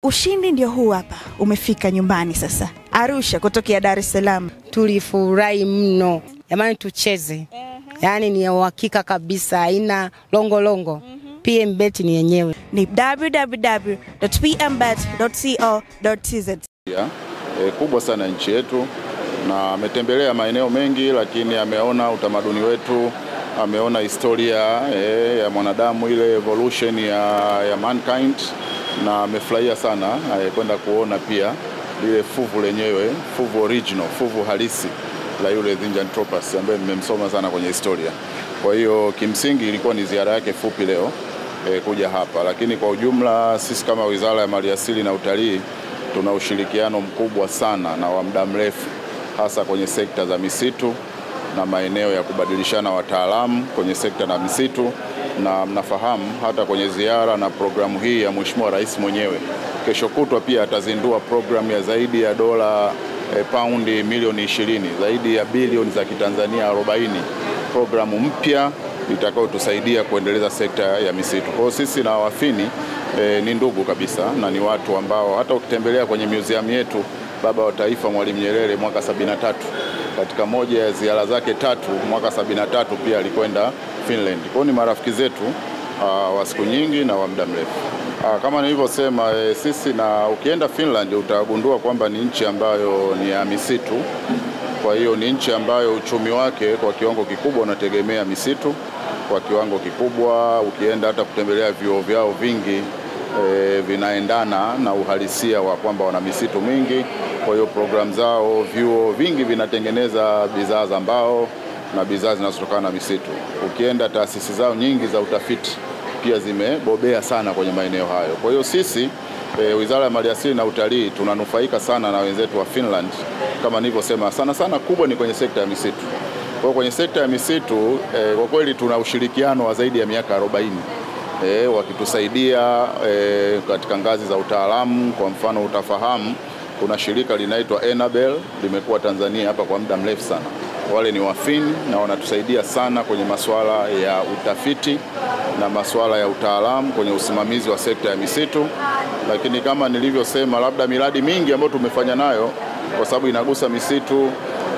Ushindi ndio huu hapa, umefika nyumbani sasa. Arusha kutokea Dar es Salaam. Tulifurahi mno. Jamani tucheze. Yaani ni uhakika kabisa, haina longo. PMBet ni yenyewe. Ni www.pmbet.co.tz. Kubwa sana nchi yetu na ametembelea maeneo mengi, lakini ameona utamaduni wetu, ameona historia ya mwanadamu, ile evolution ya mankind, na amefurahia sana kwenda kuona pia ile fuvu lenyewe, fuvu original, fuvu halisi la yule Zinjanthropus ambaye nimemsoma sana kwenye historia. Kwa hiyo kimsingi ilikuwa ni ziara yake fupi leo kuja hapa, lakini kwa ujumla sisi kama Wizara ya Maliasili na Utalii tuna ushirikiano mkubwa sana na wa muda mrefu, hasa kwenye sekta za misitu na maeneo ya kubadilishana wataalamu kwenye sekta na misitu. Na mnafahamu hata kwenye ziara na programu hii ya Mheshimiwa Rais mwenyewe, kesho kutwa pia atazindua programu ya zaidi ya dola paundi milioni 20, zaidi ya bilioni za Kitanzania 40, programu mpya itakayotusaidia kuendeleza sekta ya misitu. Kwa hiyo sisi na Wafini ni ndugu kabisa, na ni watu ambao hata ukitembelea kwenye museum yetu Baba wa Taifa Mwalimu Nyerere mwaka 73, katika moja ya ziara zake 3 mwaka 73 pia alikwenda Finland. Kwa hiyo ni marafiki zetu wa siku nyingi na wa muda mrefu. Kama nilivyosema, sisi na ukienda Finland utagundua kwamba ni nchi ambayo ni ya misitu. Kwa hiyo ni nchi ambayo uchumi wake kwa kiwango kikubwa unategemea misitu kwa kiwango kikubwa. Ukienda hata kutembelea vyuo vyao vingi vinaendana na uhalisia wa kwamba wana misitu mingi. Kwa hiyo programu zao, vyuo vingi vinatengeneza bidhaa za mbao na bidhaa zinazotokana na misitu. Ukienda taasisi zao nyingi za utafiti pia zimebobea sana kwenye maeneo hayo. Kwa hiyo sisi Wizara ya Maliasili na Utalii tunanufaika sana na wenzetu wa Finland. Kama nilivyosema, sana kubwa ni kwenye sekta ya misitu. Kwa kwenye sekta ya misitu kwa kweli tuna ushirikiano wa zaidi ya miaka 40. Wakitusaidia katika ngazi za utaalamu. Kwa mfano utafahamu kuna shirika linaitwa Enabel, limekuwa Tanzania hapa kwa muda mrefu sana. Wale ni Wafini na wanatusaidia sana kwenye masuala ya utafiti na masuala ya utaalamu kwenye usimamizi wa sekta ya misitu. Lakini kama nilivyosema, labda miradi mingi ambayo tumefanya nayo, kwa sababu inagusa misitu,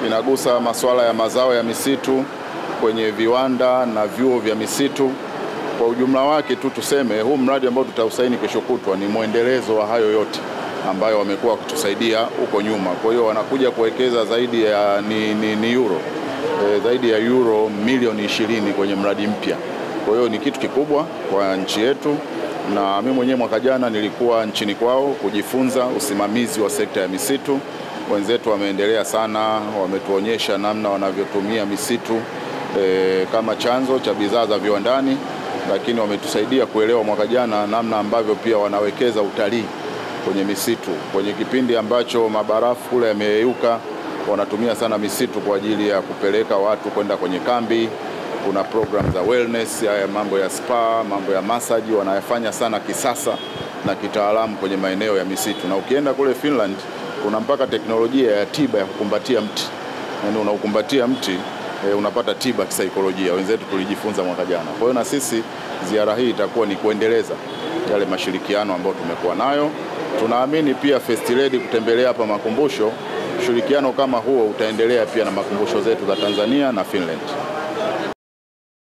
inagusa masuala ya mazao ya misitu kwenye viwanda na vyuo vya misitu. Kwa ujumla wake tu tuseme huu mradi ambao tutausaini kesho kutwa ni muendelezo wa hayo yote ambayo wamekuwa wakitusaidia huko nyuma. Kwa hiyo wanakuja kuwekeza zaidi ya zaidi ya euro milioni 20 kwenye mradi mpya. Kwa hiyo ni kitu kikubwa kwa nchi yetu, na mimi mwenyewe mwaka jana nilikuwa nchini kwao kujifunza usimamizi wa sekta ya misitu. Wenzetu wameendelea sana, wametuonyesha namna wanavyotumia misitu kama chanzo cha bidhaa za viwandani, lakini wametusaidia kuelewa mwaka jana namna ambavyo pia wanawekeza utalii kwenye misitu. Kwenye kipindi ambacho mabarafu kule yameyeyuka, wanatumia sana misitu kwa ajili ya kupeleka watu kwenda kwenye kambi. Kuna program za wellness, ya mambo ya spa, mambo ya massage wanayafanya sana kisasa na kitaalamu kwenye maeneo ya misitu. Na ukienda kule Finland kuna mpaka teknolojia ya tiba ya kukumbatia mti. Yaani unaukumbatia mti unapata tiba kisaikolojia. Wenzetu tulijifunza mwaka jana. Kwa hiyo na sisi ziara hii itakuwa ni kuendeleza yale mashirikiano ambayo tumekuwa nayo. Tunaamini pia First Lady kutembelea hapa makumbusho, ushirikiano kama huo utaendelea pia na makumbusho zetu za Tanzania na Finland.